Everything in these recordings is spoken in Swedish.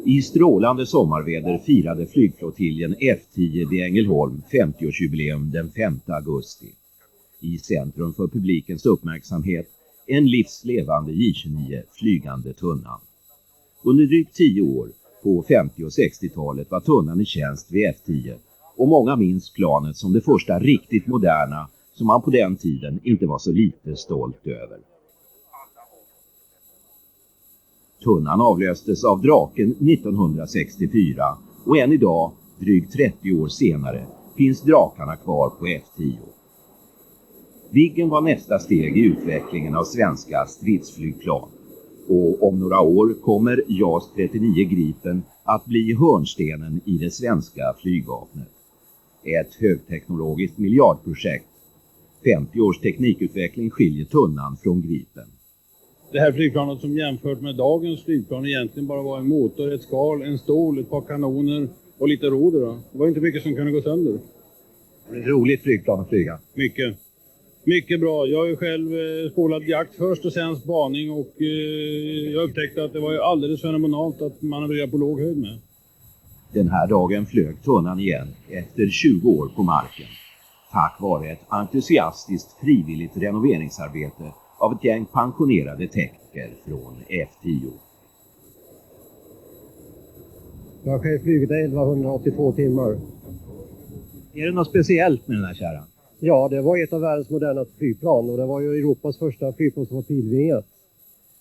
I strålande sommarväder firade flygflottiljen F10 vid Ängelholm 50-årsjubileum den 5 augusti. I centrum för publikens uppmärksamhet en livslevande J-29 flygande tunnan. Under drygt 10 år, på 50- och 60-talet, var tunnan i tjänst vid F10 och många minns planet som det första riktigt moderna som man på den tiden inte var så lite stolt över. Tunnan avlöstes av Draken 1964 och än idag, drygt 30 år senare, finns Drakarna kvar på F10. Viggen var nästa steg i utvecklingen av svenska stridsflygplan. Och om några år kommer JAS 39 Gripen att bli hörnstenen i det svenska flygvapnet. Ett högteknologiskt miljardprojekt. 50 års teknikutveckling skiljer tunnan från Gripen. Det här flygplanet som jämfört med dagens flygplan egentligen bara var en motor, ett skal, en stol, ett par kanoner och lite roder. Då. Det var inte mycket som kunde gå sönder. Det är ett roligt flygplan att flyga. Mycket. Mycket bra. Jag har ju själv spolat jakt först och sen spaning och jag upptäckte att det var ju alldeles fenomenalt att manövrera på låg höjd med. Den här dagen flög tunnan igen efter 20 år på marken. Tack vare ett entusiastiskt frivilligt renoveringsarbete av ett gäng pensionerade tekniker från F10. Jag har själv flugit 1182 timmar. Är det något speciellt med den här kärran? Ja, det var ett av världens modernaste flygplan och det var ju Europas första flygplan som var pilvingat.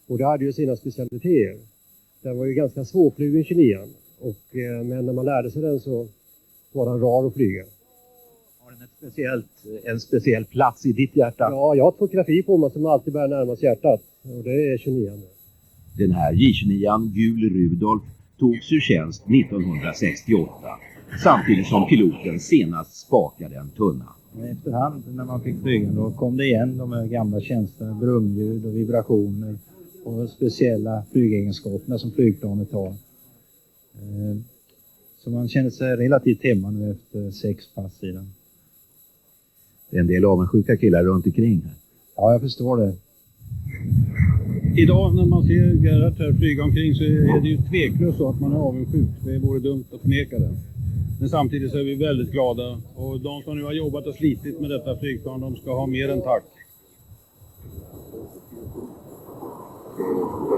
Och det hade ju sina specialiteter. Den var ju ganska svårflugen 29an. Men när man lärde sig den så var den rar att flyga. Har den en speciell plats i ditt hjärta? Ja, jag har ett fotografi på mig som alltid bär närmast hjärtat. Och det är 29an. Den här J-29an, Gul Rudolf, togs ur tjänst 1968. Samtidigt som piloten senast spakade en tunna. Efterhand när man fick flyga då kom det igen de här gamla tjänsterna, brumljud och vibrationer och speciella flygegenskaperna som flygplanet har. Så man känner sig relativt hemma nu efter 6 pass i den. Det är en del avundsjuka killar runt omkring här. Ja, jag förstår det. Idag när man ser Gerhard här flyga omkring så är det ju tveklöst så att man är avundsjuk. Det vore dumt att förneka det. Men samtidigt så är vi väldigt glada och de som nu har jobbat och slitit med detta flygplan, de ska ha mer än tack.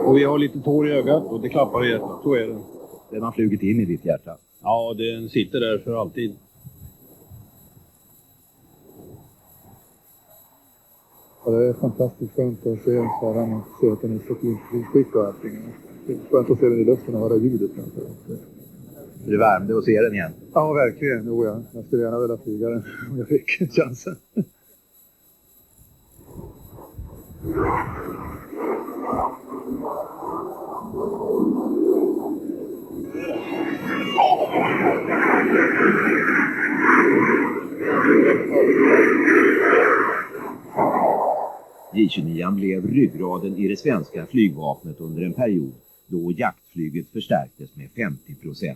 Och vi har lite tår i ögat och det klappar i hjärtat, så är det. Den har flugit in i ditt hjärta. Ja, den sitter där för alltid. Ja, det är fantastiskt skönt att se Saran och se att den är så skick och allting. Det är skönt att se den i luften och höra ljudet. Det värmde att se den igen. Ja, verkligen. Jo, ja. Jag skulle gärna vilja flyga den om jag fick chansen. J-29 blev ryggraden i det svenska flygvapnet under en period då jaktflyget förstärktes med 50%.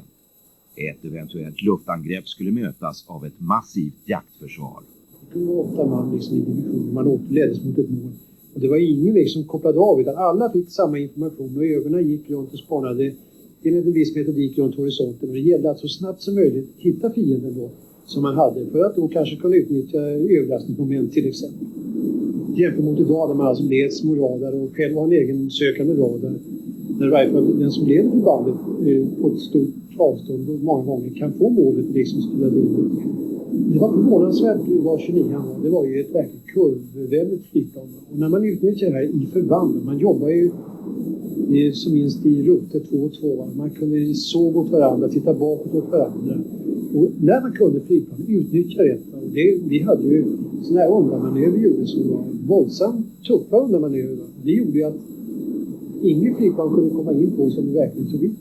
Ett eventuellt luftangrepp skulle mötas av ett massivt jaktförsvar. Det var 8 man liksom i division. Man leddes mot ett mål. Och det var ingen som kopplade av utan alla fick samma information och ögonen gick runt och spanade enligt en viss metodik runt horisonten. Och det gällde att så snabbt som möjligt hitta fienden då som man hade för att då kanske kunna utnyttja överlastningsmoment till exempel. Jämfört mot idag där man alltså leds små radar och själv har en egen sökande radar. Där i varje fall den som leder förbandet på ett stort avstånd och många gånger kan få målet liksom styrade in. Det var förvånansvärt vad 29 var. Det var ju ett verkligt kurvvänligt flygplan. Och när man utnyttjar det här i förband, man jobbar ju som minst i rutter 2 och 2. Man kunde såg åt varandra, titta bakåt åt varandra. Och när man kunde flygplan utnyttja detta. Och vi hade ju sådana här undanmanöver gjorde som var våldsamt tuffa undanmanöver. Det gjorde ju att ingen flygplan kunde komma in på som vi verkligen tog in.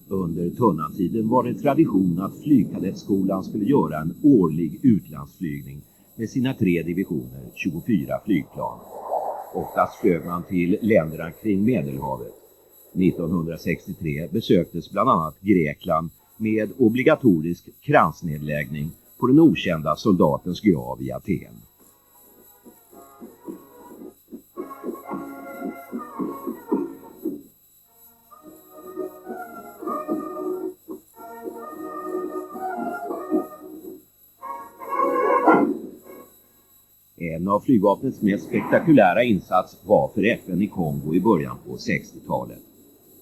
Under tunnantiden var det tradition att flygkadettskolan skulle göra en årlig utlandsflygning med sina 3 divisioner, 24 flygplan. Oftast flög man till länderna kring Medelhavet. 1963 besöktes bland annat Grekland med obligatorisk kransnedläggning på den okända soldatens grav i Aten. En av flygvapnets mest spektakulära insats var för FN i Kongo i början på 60-talet.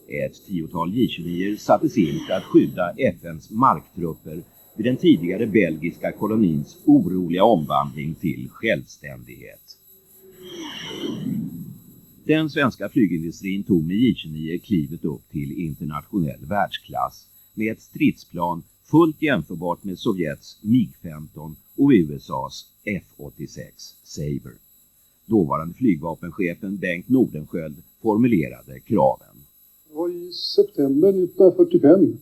Ett 10-tal J-29 sattes in för att skydda FNs marktrupper vid den tidigare belgiska kolonins oroliga omvandling till självständighet. Den svenska flygindustrin tog med J-29 klivet upp till internationell världsklass med ett stridsplan fullt jämförbart med Sovjets MiG-15 och USAs F-86 Sabre. Dåvarande flygvapenchefen Bengt Nordenskiöld formulerade kraven. Det var i september 1945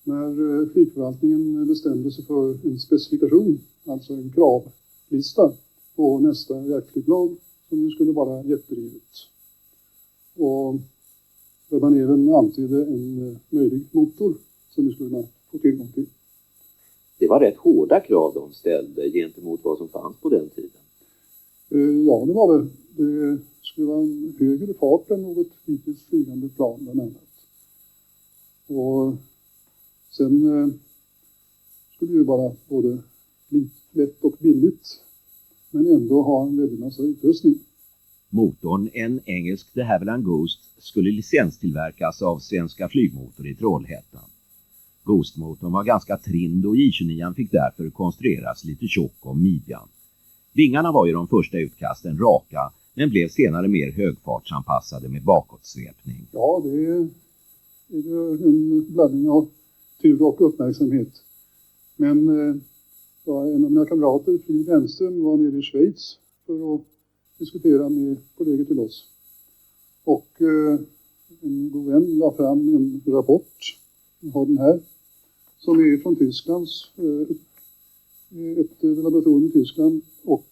när flygförvaltningen bestämde sig för en specifikation, alltså en kravlista på nästa jaktflygplan som ju skulle vara jetdrivet. Och där man även antydde en möjlig motor som vi skulle kunna få tillgång till. Det var rätt hårda krav de ställde gentemot vad som fanns på den tiden. Ja, det var det. Det skulle vara en högre fart än något hittills flygande plan bland annat. Och sen skulle det ju vara både lätt och billigt, men ändå ha en väldigt massa utrustning. Motorn, en engelsk de Havilland Ghost, skulle licenstillverkas av Svenska Flygmotor i Trollhättan. Ghost-motorn var ganska trind och J-29 fick därför konstrueras lite tjock om midjan. Vingarna var ju de första utkasten raka, men blev senare mer högfartsanpassade med bakåtsvepning. Ja, det är en blandning av tur och uppmärksamhet. Men en av mina kamrater, Frid Wenström, var nere i Schweiz för att diskutera med kollegor till oss. Och en god vän la fram en rapport, jag har den här, som är från Tysklands, ett laboratorium i Tyskland och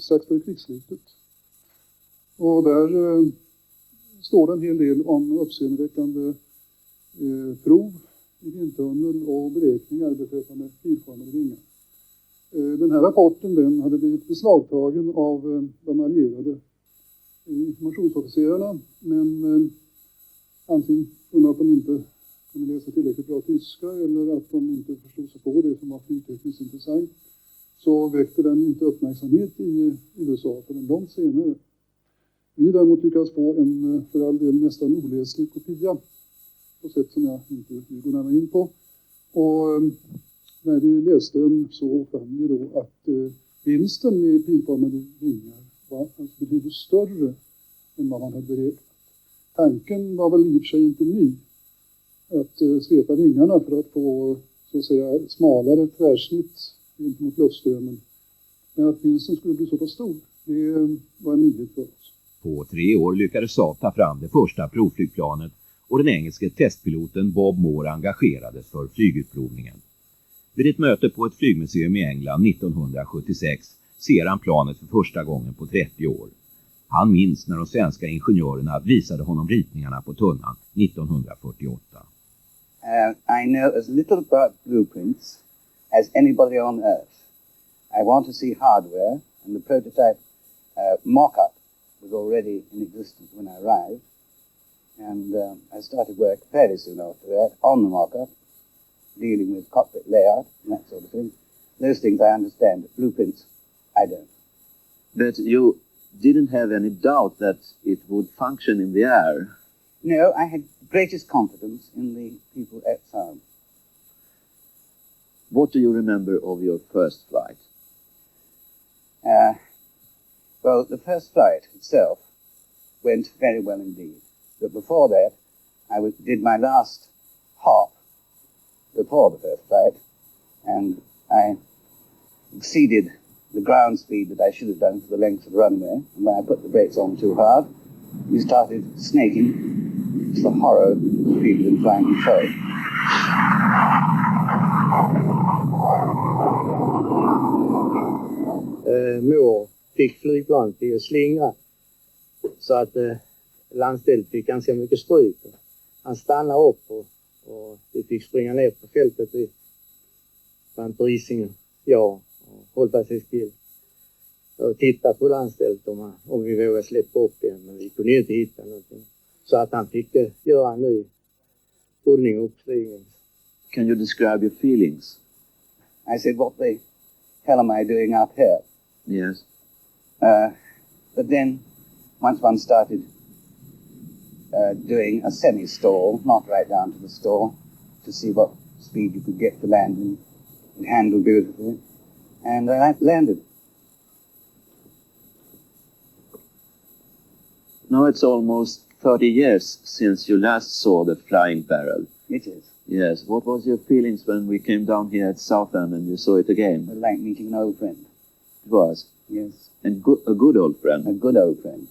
strax före krigsslutet. Och där står det en hel del om uppseendeväckande prov i vindtunnel och beräkningar beträffande filformade vingar. Den här rapporten den hade blivit beslagtagen av de allierade informationsofficerarna, men antingen för att de inte kunde läsa tillräckligt bra tyska eller att de inte förstod sig på det som var flygtekniskt intressant, så väckte den inte uppmärksamhet i USA förrän långt senare. Vi däremot lyckades få en för all del nästan oläslig kopia på sätt som jag inte vill gå närmare in på. Och när vi läste den så fann vi då att vinsten med pilformade vingar var alltså betydligt större än vad man hade beräknat. Tanken var väl i och för sig inte ny, att svepa vingarna för att få så att säga smalare tvärsnitt gentemot luftströmmen. Men att vinsten skulle bli så pass stor, det var en nyhet för oss. På 3 år lyckades Saab ta fram det första provflygplanet och den engelske testpiloten Bob Moore engagerades för flygutprovningen. Vid ett möte på ett flygmuseum i England 1976 ser han planet för första gången på 30 år. Han minns när de svenska ingenjörerna visade honom ritningarna på tunnan 1948. I know as little about blueprints as anybody on earth. I want to see hardware, and the prototype mock-up was already in existence when I arrived. And I started work fairly soon after that on the mock-up, dealing with cockpit layout and that sort of thing. Those things I understand, but blueprints I don't. But you didn't have any doubt that it would function in the air? No, I had greatest confidence in the people at Saab. What do you remember of your first flight? Well, the first flight itself went very well indeed. But before that, I did my last hop before the first flight, and I exceeded the ground speed that I should have done for the length of the runway. And when I put the brakes on too hard, we started snaking. It's the horror of people in flying control. Moore fick flygplanet till att slingra så att landstället fick ganska mycket stryk. Han stannade upp och vi fick springa ner på fältet i Isingen, jag och hållbarhetskill och titta på landstället om vi vågade släppa upp igen, men vi kunde inte hitta någonting. Så att han fick göra en ny rullning och uppstigning. Can you describe your feelings? I said, what the hell am I doing up here? Yes. But then, once one started doing a semi-stall, not right down to the store, to see what speed you could get to landing, and handle beautifully, and I landed. Now it's almost 30 years since you last saw the flying barrel. It is. Yes. What was your feelings when we came down here at Southend and you saw it again? Like meeting an old friend. It was. Yes. And a good old friend. A good old friend.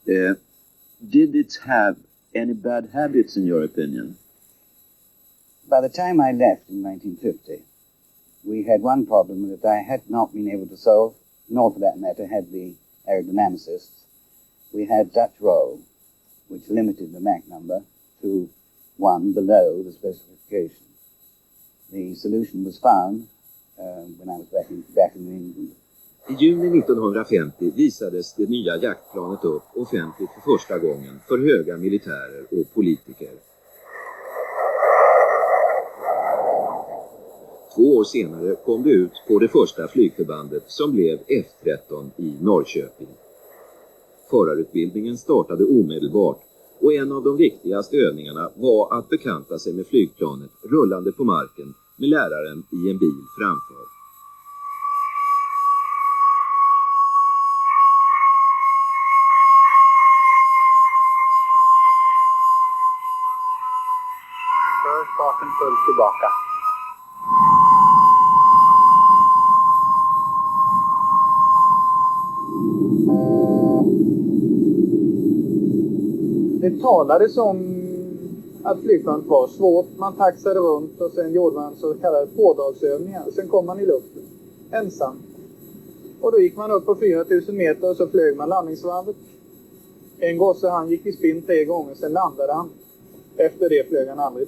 Did it have any bad habits in your opinion? By the time I left in 1950, we had one problem that I had not been able to solve, nor for that matter had the aerodynamicists. We had Dutch roll, which limited the Mach number to 1 below the specification. The solution was found when I was back in England. I juni 1950 visades det nya jaktplanet upp offentligt för första gången för höga militärer och politiker. 2 år senare kom det ut på det första flygförbandet som blev F-13 i Norrköping. Förarutbildningen startade omedelbart och en av de viktigaste övningarna var att bekanta sig med flygplanet rullande på marken med läraren i en bil framför. För starten fullt tillbaka. Det talades om att flygplanet var svårt. Man taxade runt och sen gjorde man så kallade pådragsövningar. Sen kom man i luften, ensam. Och då gick man upp på 4000 meter och så flög man landningsvarvet. En gosse han gick i spinn 3 gånger, sen landade han. Efter det flög han aldrig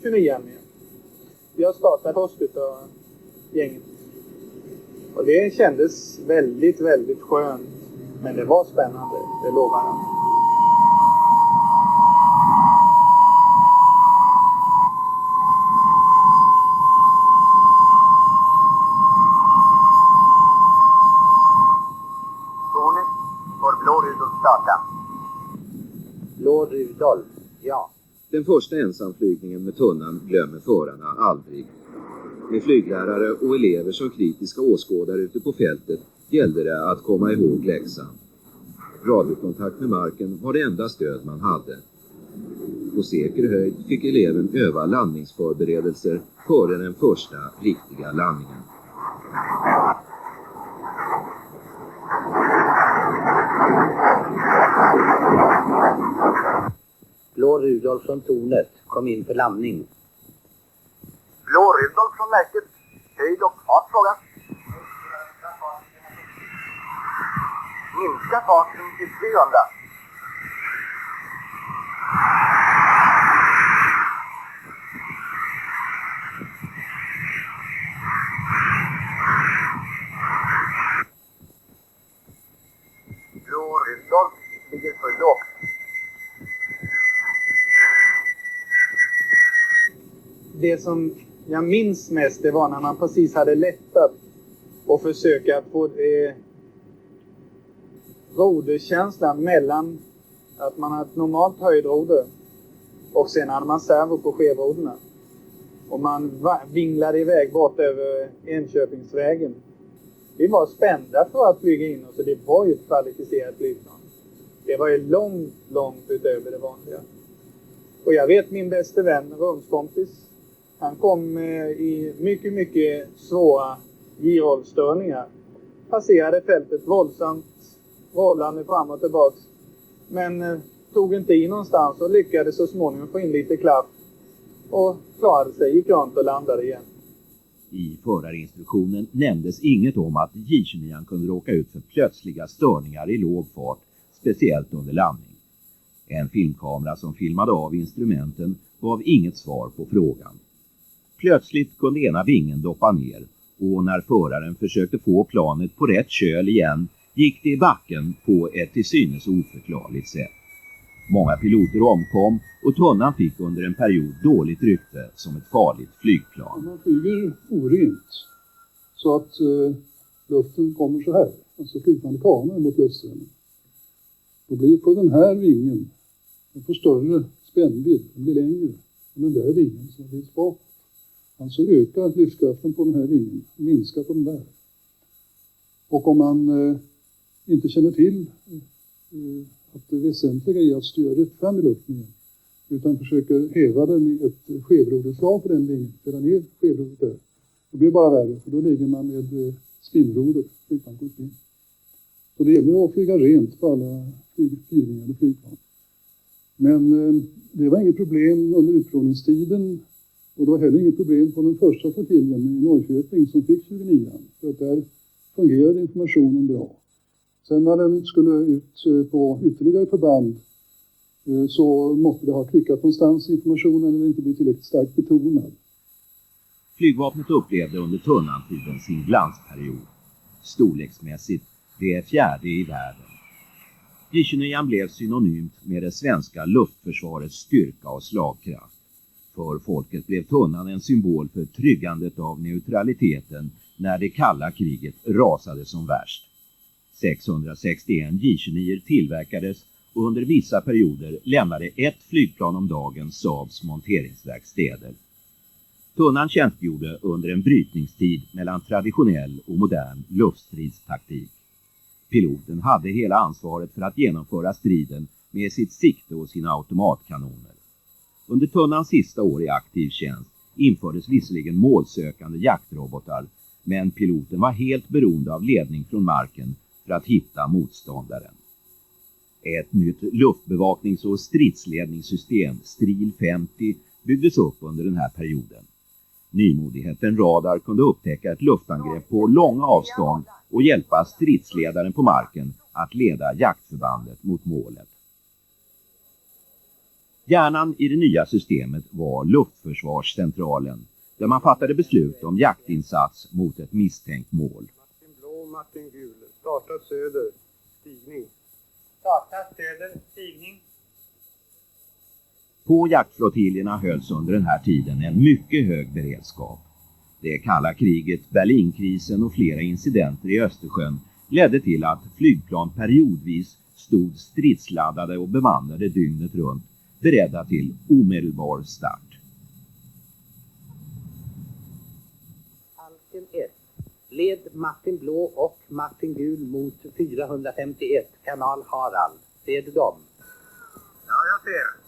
29 mer. Jag startade först utav gänget. Och det kändes väldigt, väldigt skönt. Men det var spännande, det lovar jag. Blå Rudolf, ja. Den första ensamflygningen med tunnan glömmer förarna aldrig. Med flyglärare och elever som kritiska åskådare ute på fältet gällde det att komma ihåg läxan. Radiokontakt med marken var det enda stöd man hade. På säker höjd fick eleven öva landningsförberedelser före den första riktiga landningen. Blå Rudolf från tornet kom in för landning. Blå Rudolf från märket. Höjd och fart, fråga. Minska farten till 300. Blå Rudolf ligger för lågt. Det som jag minns mest, det var när man precis hade lättat och försöka få roderkänslan mellan att man har ett normalt höjdroder och sen hade man servo på skevroderna. Och man vinglade iväg bort över Enköpingsvägen. Vi var spända för att flyga in oss, och det var ju ett kvalificerat flygplan. Det var ju långt, långt utöver det vanliga. Och jag vet min bästa vän, rumskompis, han kom i mycket, mycket svåra girrollstörningar. Passerade fältet våldsamt, rollande fram och tillbaks. Men tog inte in någonstans och lyckades så småningom få in lite klaff. Och klarade sig, gick runt och landade igen. I förarinstruktionen nämndes inget om att J-29 kunde råka ut för plötsliga störningar i låg fart, speciellt under landning. En filmkamera som filmade av instrumenten gav inget svar på frågan. Plötsligt kunde ena vingen doppa ner, och när föraren försökte få planet på rätt köl igen gick det i backen på ett till synes oförklarligt sätt. Många piloter omkom och tunnan fick under en period dåligt rykte som ett farligt flygplan. Man flyger orent så att luften kommer så här. alltså flygplanet mot luftströmmen. Då blir på den här vingen, den får större spännvidd, den blir längre än den där vingen som finns bakåt. Alltså ökar livskraften på den här vingen, minskar på den där. Och om man inte känner till att det väsentliga är att styra rätt fram i luften igen, utan försöker häva det med ett skevroderslag på den vingen, ställa ner skevrodret där. Det blir bara värre, för då ligger man med spinnroder, flygplan. Så det gäller att flyga rent på alla fyrvingade flygplan. Men det var inget problem under utprovningstiden, och det var heller inget problem på den första flottiljen i Norrköping som fick 29. För att där fungerade informationen bra. Sen när den skulle ut på ytterligare förband så måste det ha klickat någonstans i informationen eller inte bli tillräckligt starkt betonad. Flygvapnet upplevde under Tunnantiden sin glansperiod. Storleksmässigt det fjärde i världen. J-29 blev synonymt med det svenska luftförsvarets styrka och slagkraft. För folket blev Tunnan en symbol för tryggandet av neutraliteten när det kalla kriget rasade som värst. 661 J-29 tillverkades och under vissa perioder lämnade ett flygplan om dagen Saabs monteringsverkstäder. Tunnan tjänstgjorde under en brytningstid mellan traditionell och modern luftstridstaktik. Piloten hade hela ansvaret för att genomföra striden med sitt sikte och sina automatkanoner. Under Tunnans sista år i aktiv tjänst infördes visserligen målsökande jaktrobotar, men piloten var helt beroende av ledning från marken för att hitta motståndaren. Ett nytt luftbevaknings- och stridsledningssystem, Stril 50, byggdes upp under den här perioden. Nymodigheten radar kunde upptäcka ett luftangrepp på långa avstånd och hjälpa stridsledaren på marken att leda jaktförbandet mot målet. Hjärnan i det nya systemet var luftförsvarscentralen, där man fattade beslut om jaktinsats mot ett misstänkt mål. Martin Blå, Martin Gul, starta söder, stigning. Starta söder, stigning. På jaktflottiljerna hölls under den här tiden en mycket hög beredskap. Det kalla kriget, Berlinkrisen och flera incidenter i Östersjön ledde till att flygplan periodvis stod stridsladdade och bemannade dygnet runt, beredda till omedelbar start. Falken 1. Led Martin Blå och Martin Gul mot 451, kanal Harald. Ser du dem? Ja, jag ser.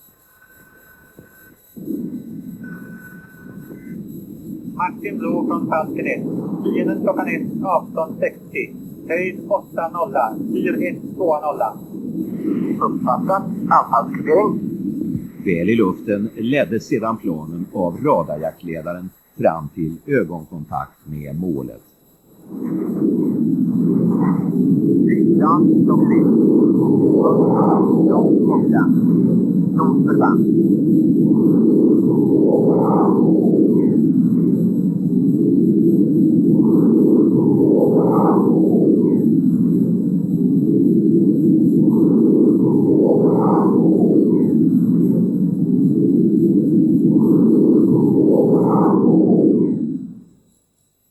Martin Blå från Falken 1. Fienden klockan 1, avstånd 60. Höjd 80, styr 120. Uppfattat. Anfallskriering. Väl i luften leddes sedan planen av radarjaktledaren fram till ögonkontakt med målet. Flygplan klockan 1. Nordförband.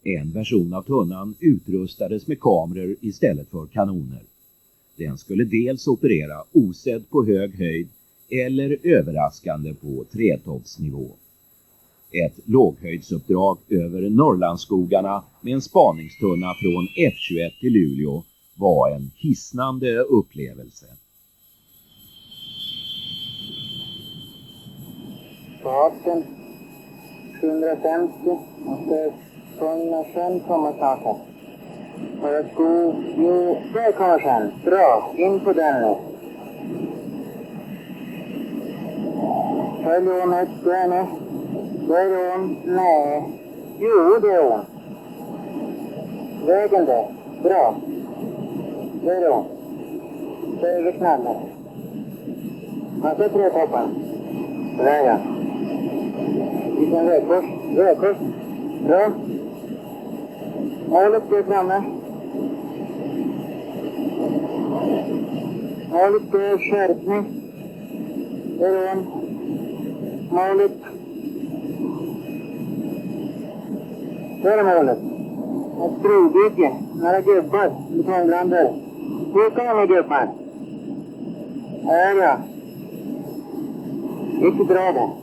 En version av tunnan utrustades med kameror istället för kanoner. Den skulle dels operera osedd på hög höjd eller överraskande på trätoppsnivå. Ett låghöjdsuppdrag över Norrlandsskogarna med en spaningstunna från F21 till Luleå var en hisnande upplevelse. Farten 750 och sjön kommer snart här. För att gå... Jo, där kommer sjön. Bra, in på den nu. Följ hon ett där nu. Där är hon. Nej. Jo, det är hon. Vägen där. Bra. Där är hon. Där är vi knallar. Man ser tre toppen. Där ja. Vilken vägkurs. Vägkurs. Bra. Målet är framme. Målet är skärpning. Det är en. Målet. Där är målet. Ett brobygge. Några gubbar. Betongbrandare. Hur kommer ni gubbar? Ja. Mycket bra det.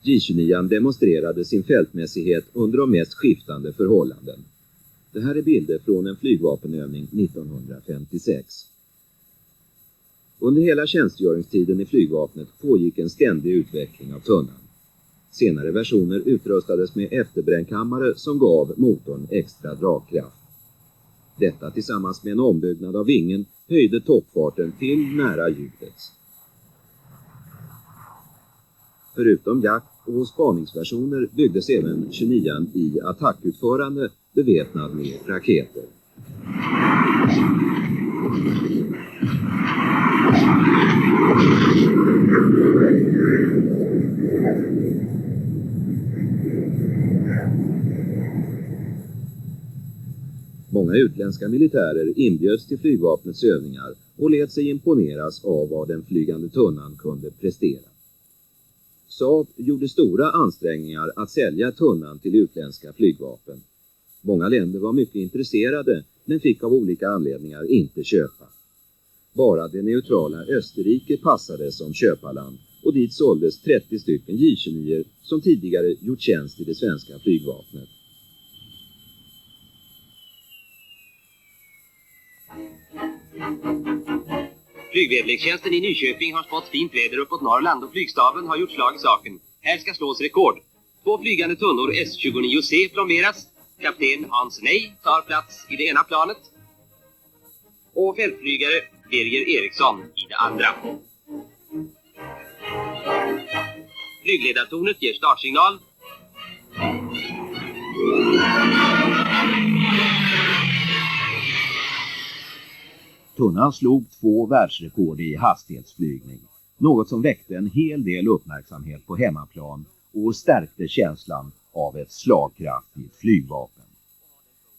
J-29 demonstrerade sin fältmässighet under de mest skiftande förhållanden. Det här är bilder från en flygvapenövning 1956. Under hela tjänstgöringstiden i flygvapnet pågick en ständig utveckling av tunnan. Senare versioner utrustades med efterbrännkammare som gav motorn extra dragkraft. Detta tillsammans med en ombyggnad av vingen höjde toppfarten till nära ljudets. Förutom jakt- och spaningsversioner byggdes även 29 i attackutförande beväpnad med raketer. Många utländska militärer inbjöds till flygvapnets övningar och lät sig imponeras av vad den flygande tunnan kunde prestera. Saab gjorde stora ansträngningar att sälja tunnan till utländska flygvapen. Många länder var mycket intresserade men fick av olika anledningar inte köpa. Bara det neutrala Österrike passade som köparland och dit såldes 30 stycken J-29 som tidigare gjort tjänst i det svenska flygvapnet. Flygväderlekstjänsten i Nyköping har spått fint väder uppåt Norrland och flygstaben har gjort slag i saken. Här ska slås rekord. 2 flygande tunnor S-29C plomberas. Kapten Hans Nej tar plats i det ena planet. Och fältflygare Birger Eriksson i det andra. Flygledartornet ger startsignal. Tunnan slog 2 världsrekord i hastighetsflygning, något som väckte en hel del uppmärksamhet på hemmaplan och stärkte känslan av ett slagkraftigt flygvapen.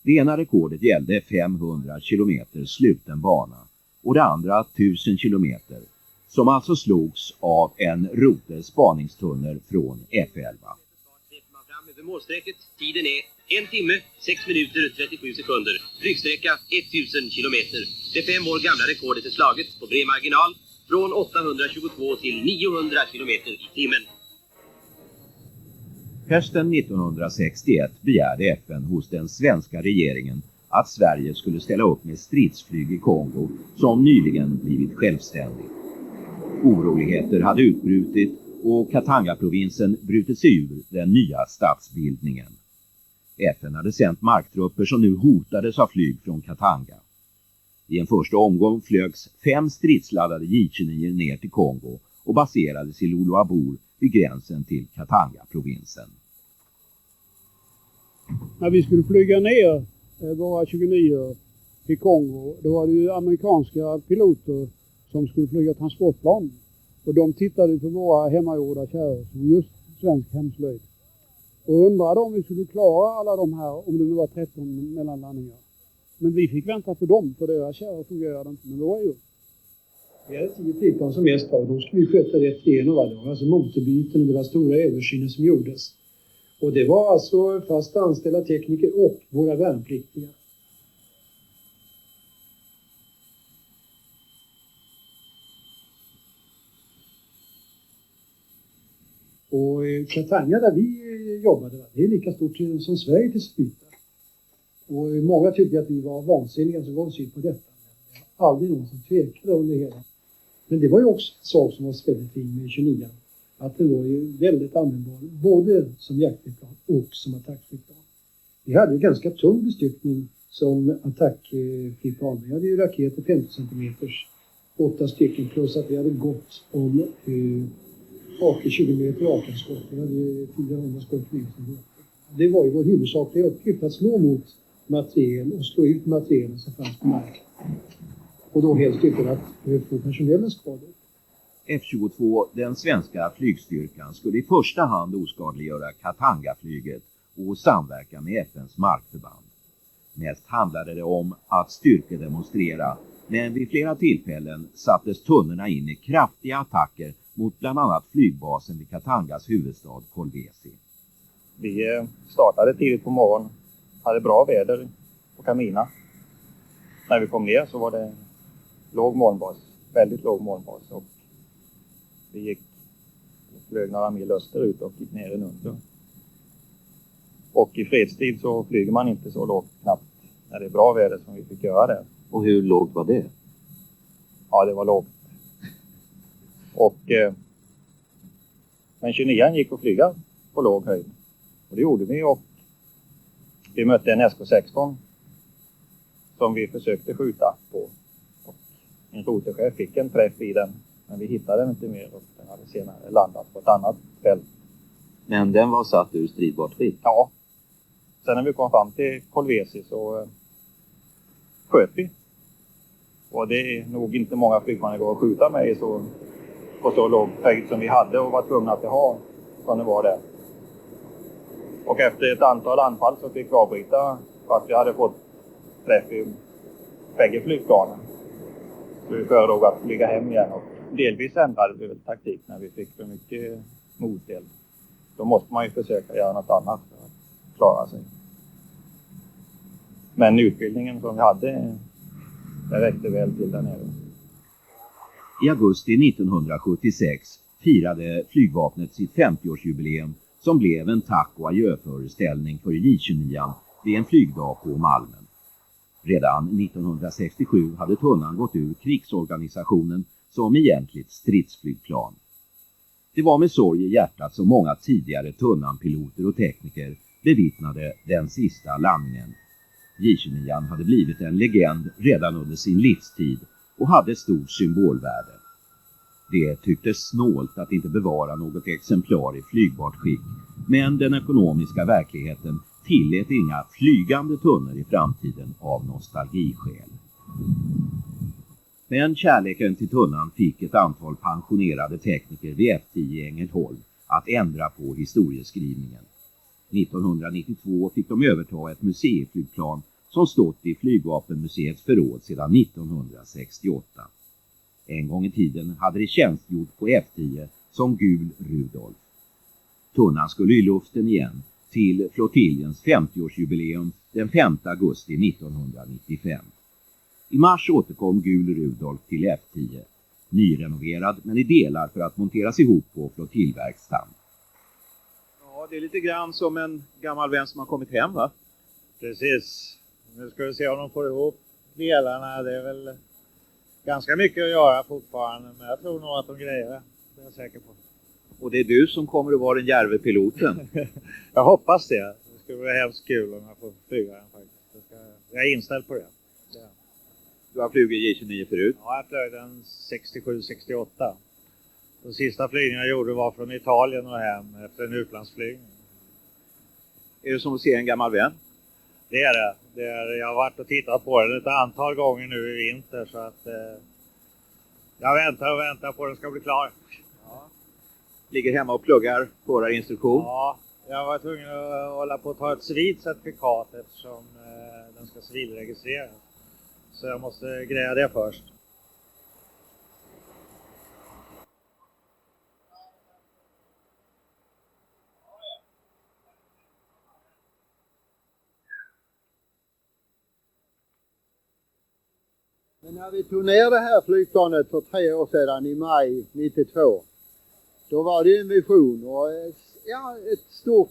Det ena rekordet gällde 500 kilometer sluten bana och det andra 1000 kilometer, som alltså slogs av en roter spaningstunnel från F-11. Fram över målsträcket. Tiden är 1 timme, 6 minuter, 37 sekunder. Flygsträcka 1000 kilometer. Det 5 år gamla rekordet är slaget på bred marginal från 822 till 900 kilometer i timmen. Hösten 1961 begärde FN hos den svenska regeringen att Sverige skulle ställa upp med stridsflyg i Kongo som nyligen blivit självständig. Oroligheter hade utbrutit och Katanga-provinsen brutit sig ur den nya statsbildningen. FN hade sänt marktrupper som nu hotades av flyg från Katanga. I en första omgång flögs 5 stridsladdade J-29 ner till Kongo och baserades i Lualaba vid gränsen till Katanga-provinsen. När vi skulle flyga ner våra 29 till Kongo, då var det ju amerikanska piloter som skulle flyga transportplan. Och de tittade på våra hemmagjorda kärror som just svensk hemslöjd. Och undrade om vi skulle klara alla de här, om det nu var 13 mellanlandningar. Men vi fick vänta på dem, för deras kärror fungerade inte med våra djur. Vi hade 10 flygplan som mest var. De skulle vi sköta rätt igenom varje dag. Alltså motorbyten, det var stora översyner som gjordes. Och det var alltså fast anställda tekniker och våra värnpliktiga. Och Katanga där vi jobbade, det är lika stort som Sverige till yta. Och många tyckte att vi var vansinniga som gav oss på detta. Det var aldrig någon som tvekade om det hela. Men det var ju också en sak som var väldigt fin med 29. Att det var ju väldigt användbar, både som jaktflygplan och som attackflygplan. Vi hade ju ganska tung bestyckning som attackflygplan. Vi hade ju raketer 50 cm, 8 stycken, plus att vi hade gått om 20 meter avstånd. Vi hade ju 400 skott. Det var ju vår huvudsakliga uppgift att slå mot materiel och slå ut materielen som fanns på marken. Och då helst utan att få personella skador. F-22, den svenska flygstyrkan, skulle i första hand oskadliggöra Katanga-flyget och samverka med FNs markförband. Mest handlade det om att styrkedemonstrera, men vid flera tillfällen sattes tunnorna in i kraftiga attacker mot bland annat flygbasen vid Katangas huvudstad Kolwezi. Vi startade tidigt på morgonen, hade bra väder på Kamina. När vi kom ner så var det låg molnbas, väldigt låg molnbas, och vi flög några mil österut och gick ner i under. Och i fredstid så flyger man inte så lågt knappt när det är bra väder som vi fick göra där. Och hur lågt var det? Ja, det var lågt. Och men 29 gick att flyga på låg höjd. Och det gjorde vi, och vi mötte en SK-16 som vi försökte skjuta på. Och en rotorchef fick en träff i den, men vi hittade den inte mer och den hade senare landat på ett annat fält. Men den var satt ur stridbart skick? Ja. Sen när vi kom fram till Kolwezi så sköt vi. Och det är nog inte många flygplan går att skjuta med på så låg höjd som vi hade och var tvungna att ha som det var där. Och efter ett antal anfall så fick vi avbryta för att vi hade fått träff i bägge flygplanen. Så vi föredrog att flyga hem igen, och delvis ändrade vi taktik när vi fick för mycket moteld. Då måste man ju försöka göra något annat för att klara sig. Men utbildningen som vi hade, det räckte väl till där nere. I augusti 1976 firade flygvapnet sitt 50-årsjubileum som blev en tack- och adjöföreställning för J-29 vid en flygdag på Malmen. Redan 1967 hade tunnan gått ur krigsorganisationen som egentligt stridsflygplan. Det var med sorg i hjärtat som många tidigare tunnanpiloter och tekniker bevittnade den sista landningen. J-29 hade blivit en legend redan under sin livstid och hade stort symbolvärde. Det tycktes snålt att inte bevara något exemplar i flygbart skick, men den ekonomiska verkligheten tillät inga flygande tunnor i framtiden av nostalgiskäl. Men kärleken till tunnan fick ett antal pensionerade tekniker vid F10 i Ängelholm att ändra på historieskrivningen. 1992 fick de överta ett museiflygplan som stått i Flygvapenmuseets förråd sedan 1968. En gång i tiden hade det tjänstgjort på F10 som Gul Rudolf. Tunnan skulle i luften igen till flottiljens 50-årsjubileum den 5 augusti 1995. I mars återkom Gul Rudolf till F10, nyrenoverad men i delar för att monteras ihop på flottiljverkstan. Ja, det är lite grann som en gammal vän som har kommit hem, va? Precis. Nu ska vi se om de får ihop delarna. Det är väl ganska mycket att göra fortfarande, men jag tror nog att de grejer det. Det är jag säker på. Och det är du som kommer att vara den järve piloten. Jag hoppas det. Det skulle vara hemskt kul om jag får flyga den faktiskt. Jag är inställd på det. Ja. Du har flugit J-29 förut? Ja, jag flög den 67-68. Den sista flygningen jag gjorde var från Italien och hem efter en utlandsflygning. Är det som att se en gammal vän? Det är det. Jag har varit och tittat på den ett antal gånger nu i vinter, så att jag väntar på att den ska bli klar. Ja. Ligger hemma och pluggar förarinstruktion? Ja, jag var tvungen att hålla på att ta ett civilt certifikat eftersom den ska civilregistreras. Så jag måste greja det först. Men när vi tog ner det här flygplanet för 3 år sedan i maj 92, då var det en vision och ett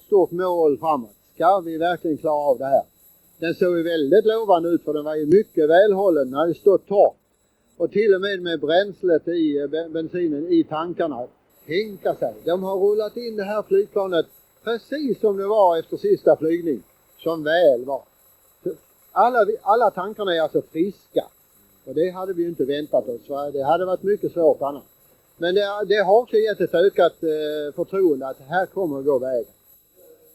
stort mål framåt. Ska vi verkligen klara av det här? Den såg ju väldigt lovande ut, för den var ju mycket välhållen. Den hade stått torrt. Och till och med bränslet i bensinen i tankarna. Tänka sig, de har rullat in det här flygplanet precis som det var efter sista flygning. Som väl var. Alla tankarna är alltså friska. Och det hade vi ju inte väntat oss. Så det hade varit mycket svårt annars. Men det har också gett ett ökat förtroende att här kommer att gå vägen.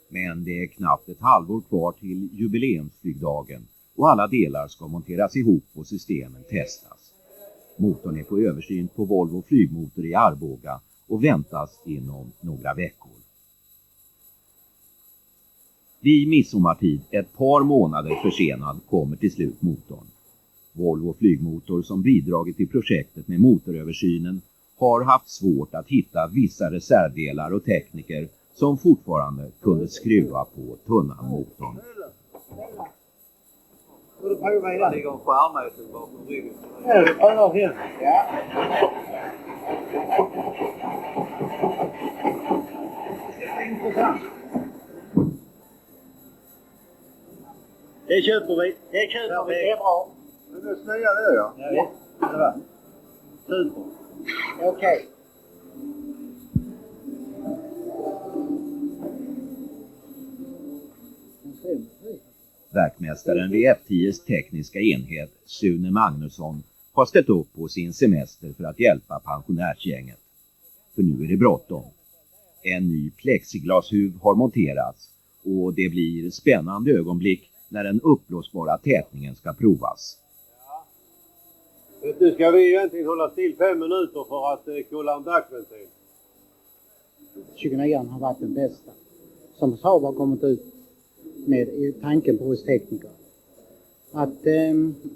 Men det är knappt ett halvår kvar till jubileumsflygdagen och alla delar ska monteras ihop och systemen testas. Motorn är på översyn på Volvo flygmotor i Arboga och väntas inom några veckor. Vid midsommartid, ett par månader försenad, kommer till slut motorn. Volvo flygmotor, som bidragit till projektet med motoröversynen, har haft svårt att hitta vissa reservdelar och tekniker som fortfarande kunde skruva på tunnelmotorn. Får du prova i den? Det ligger en skärmmätare bakom ryggen. Ja, du prövar igen. Ja. Intressant. Det köper vi. Det köper vi. Det är bra. Det är snöja det, ja. Ja, visst. Det var. Super. Okej. Verkmästaren vid F10s tekniska enhet, Sune Magnusson, har ställt upp på sin semester för att hjälpa pensionärsgänget. För nu är det bråttom. En ny plexiglashuv har monterats och det blir spännande ögonblick när den uppblåsbara tätningen ska provas. Nu ska vi egentligen hålla still 5 minuter för att kolla en backventil. 29 har varit den bästa. Som Saab har kommit ut med tanken på oss tekniker. Att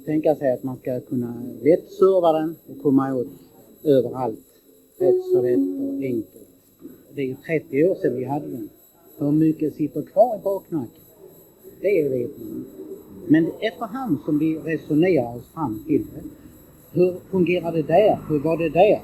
tänka sig att man ska kunna lätt serva den och komma åt överallt. Rätt så lätt och enkelt. Det är ju 30 år sedan vi hade den. Hur mycket sitter kvar i baknacken? Det vet man. Men efterhand som vi resonerar oss fram till det. Hur fungerar det där? Hur var det där?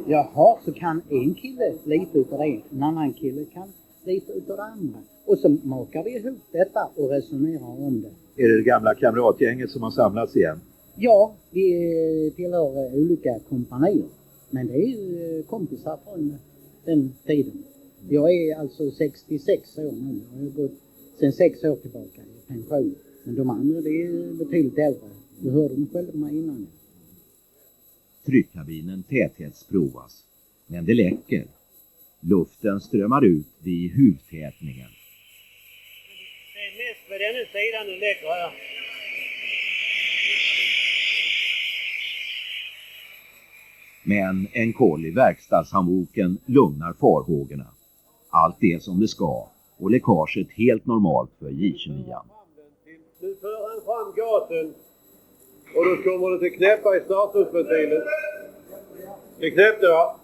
Jaha, så kan en kille lite utav det. En annan kille kan lite utav det andra. Och så makar vi ihop detta och resonerar om det. Är det gamla kamratgänget som har samlats igen? Ja, vi tillhör olika kompanier. Men det är ju kompisar från den tiden. Jag är alltså 66 år nu. Jag har gått sedan 6 år tillbaka i pension. Men de andra det är betydligt äldre. Du hörde dem själva innan. Tryckkabinen täthetsprovas. Men det läcker. Luften strömmar ut vid huvudtätningen. Det är mest med denna sidan den läcker här. Men en koll i verkstadshandboken lugnar farhågorna. Allt är som det ska och läckaget helt normalt för J29. Nu för han fram gasen och då kommer det till knäppa i startupventilen. Det knäppte va?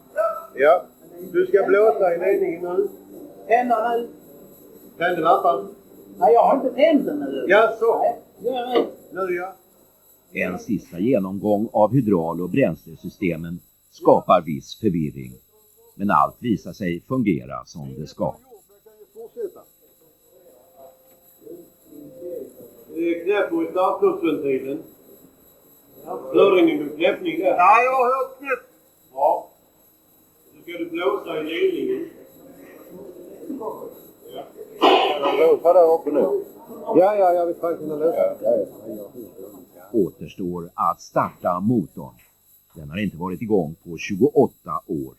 Ja. Du ska blåsa i ledningen nu. Tända nu. Tände lampan? Nej, jag har inte tänt den nu. Ja, så. Ja, nu ja. En sista genomgång av hydral- och bränslesystemen skapar viss förvirring. Men allt visar sig fungera som det ska. Det är knäppor i startupventilen. Hörde ni med knäppning där? Ja, jag har hört knäpp. Ja. Nu ska du blåsa i ledningen. Ja. Kan du blåsa där uppe nu? Ja, jag vill faktiskt kunna lösa. Återstår att starta motorn. Den har inte varit igång på 28 år.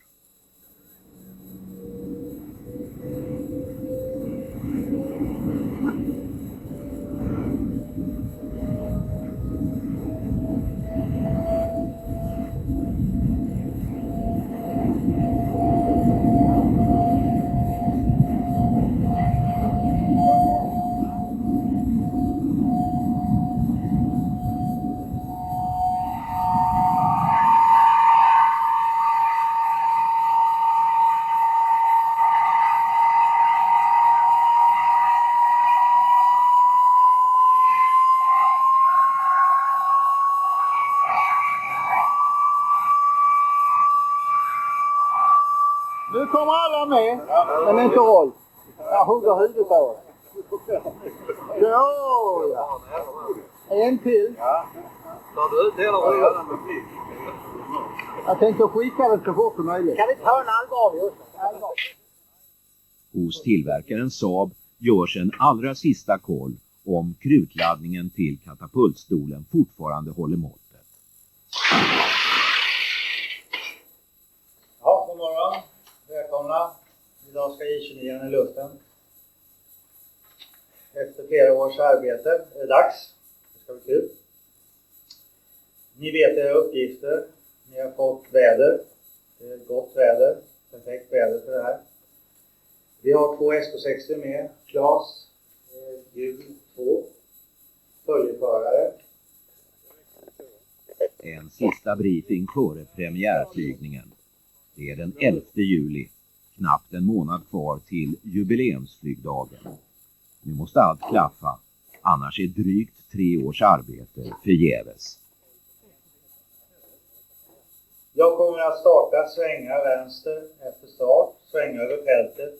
Nu kommer alla med, men inte Rolf. Jag hugger huvudet av det. Ja. En till. Ja. Tar du ut hela vad gör med flyg? Jag tänkte skicka den så fort som möjligt. Kan vi ta en allvarlig också? Hos tillverkaren Saab görs en allra sista koll om krutladdningen till katapultstolen fortfarande håller måttet. Ja, god morgon. Välkomna. Idag ska I29 i luften. Efter flera års arbete är det dags. Det ska bli kul. Ni vet era uppgifter. Ni har fått väder. Det är gott väder. Perfekt väder för det här. Vi har 2 SK60 med. Klas. Gul 2. Följeförare. En sista briefing före premiärflygningen. Det är den 11 juli, knappt en månad kvar till jubileumsflygdagen. Nu måste allt klaffa, annars är drygt 3 års arbete förgäves. Jag kommer att starta svänga vänster efter start, svänga över fältet,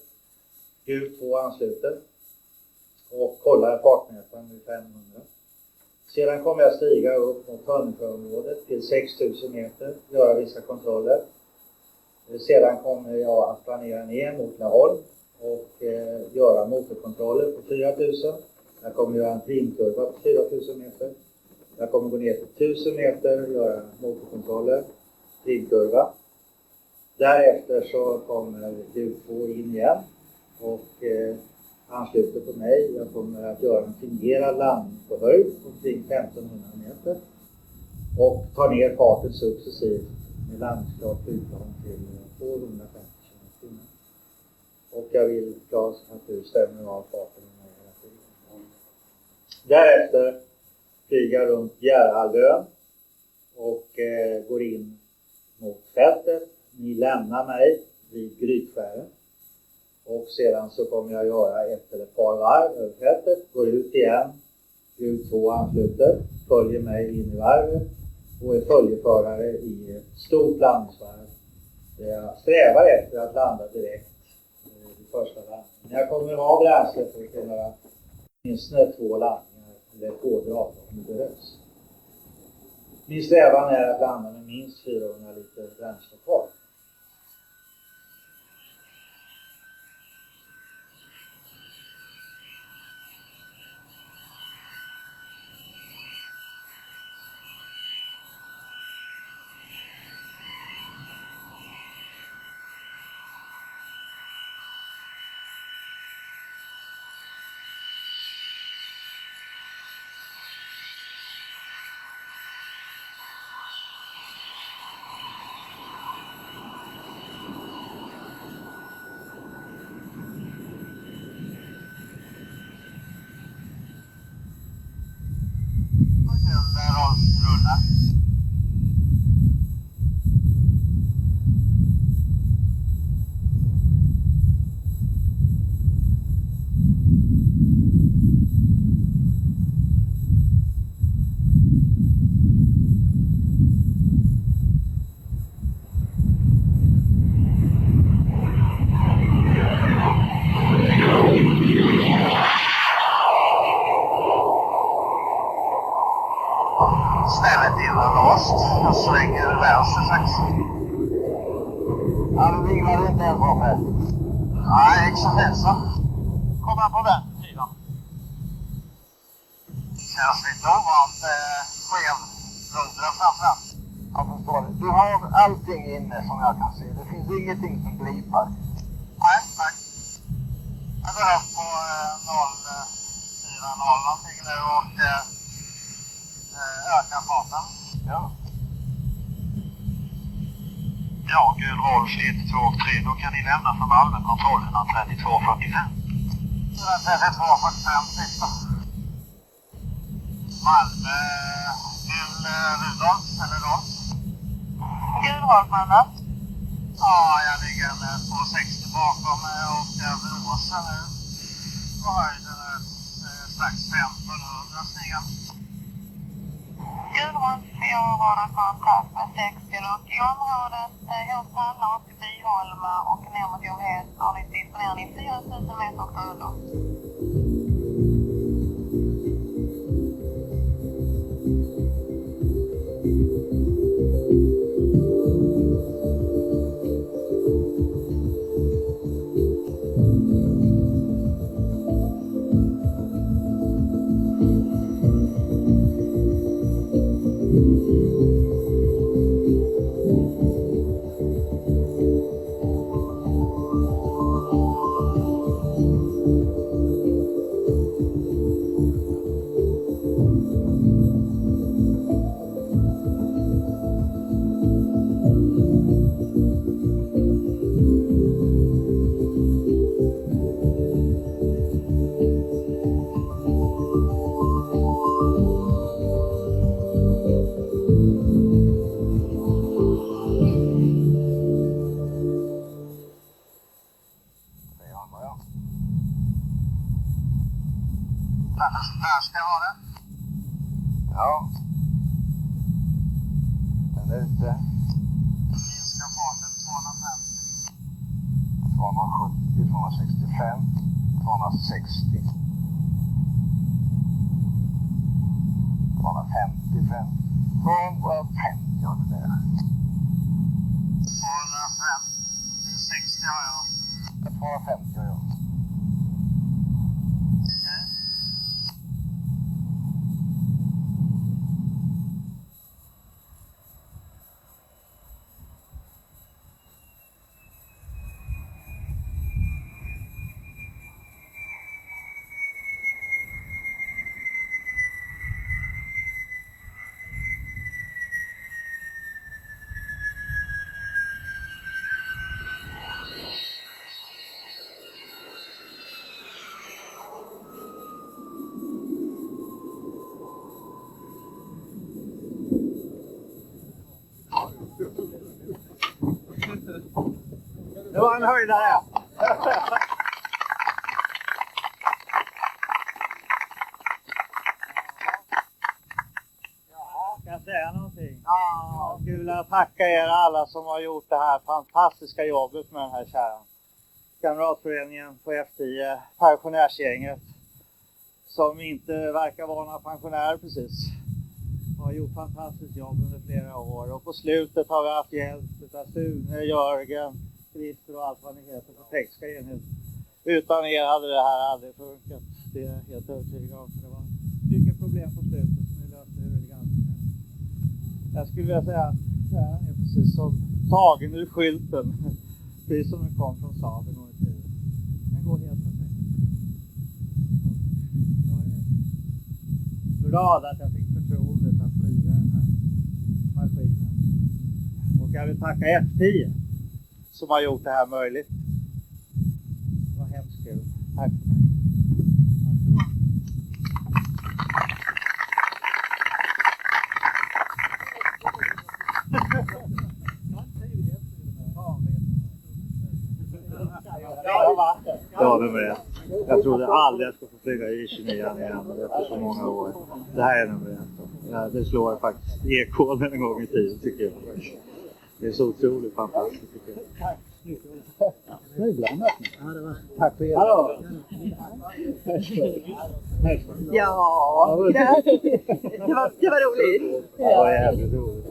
gul 2 ansluter och kolla fartmätaren vid 500. Sedan kommer jag stiga upp mot Hörnsjöområdet till 6000 meter, göra vissa kontroller. Sedan kommer jag att planera ner mot Laholm och göra motorkontroller på 4000. Jag kommer göra en trimkurva på 4000 meter. Jag kommer gå ner till 1000 meter och göra motorkontroller, trimkurva. Därefter så kommer U2 in igen och ansluter på mig. Jag kommer att göra en fingerad landning på höjd omkring 1500 meter och tar ner farten successivt med landningsklart flygplan till 250 km/h. Och jag vill klart att du stämmer av farten med mig hela tiden. Därefter flyger jag runt Bjärhalvön och går in mot fältet. Ni lämnar mig vid Grytskären. Och sedan så kommer jag göra ett eller ett par varv över fältet. Går ut igen. U2 ansluter. Följer mig in i varvet. Och är följeförare i ett stort landningsvarv. Jag strävar efter att landa direkt i första landningen. Jag kommer ha bränsle för att kunna göra minst 2 landningar eller pådrag om det behövs. Min strävan är att landa med minst 400 liter bränsle kvar. Jag svänger vänster faktiskt. Ja, du vinglade inte en bra med. Nej, excellens. Kommer på den sidan. Känns lite ovant skev rundra framförallt. Jag förstår det. Du har allting inne som jag kan se. Det finns ingenting som glipar. Nej, nej. Jag går upp på 040 någonting nu och ökar farten. Ja. Ja, gul Rolf 1, 2 och 3. Då kan ni lämna från allmän kontrollen av 3245. 3245 sista. Malmö, gul Rudolf eller Rolf? Gul Rolf, Malmö. Ja, jag ligger med 260 bakom och över åsen nu. På höjden strax 1500 stigen. Gul Rolf, jag har kontakt med 60 och i området hos Talla och Byholma och ner mot Johed har ni disponerat i 4000 meter och under. Ja. Den är ute. Minska farten 250. 270, 265, 260. 255. 150 ja det där. 260 har jag. 250 har jag. Det var en höjdare. Ska jag säga någonting? Ja, jag skulle vilja tacka er alla som har gjort det här fantastiska jobbet med den här kärran. Kamratföreningen på F10, pensionärsgänget, som inte verkar vara några pensionärer precis. Har gjort fantastiskt jobb under flera år och på slutet har vi haft hjälp av Sune, Jörgen, Christer och allt vad ni heter på tekniska enhet. Utan er hade det här aldrig funkat. Det är jag helt övertygad om. För det var mycket problem på slutet som ni löste elegant med. Jag skulle vilja säga att det här är precis som tagen ur skylten. Precis som den kom från Saab en gång i tiden. Den går helt perfekt. Jag är glad att jag fick förtroendet att flyga den här maskinen. Och jag vill tacka F10 som har gjort det här möjligt. Det var hemskt kul. Tack för mig. Ja, det med. Jag trodde aldrig jag skulle få flyga i 29 igen efter så många år. Det här är nummer 1. Ja, det slår faktiskt ekoden en gång i tiden tycker jag. Det är så otroligt fantastiskt tycker jag. Tack. Ja, det är blandat. Ja, det var. Tack för er. Hallå. Ja, det var roligt. Ja, jävligt roligt.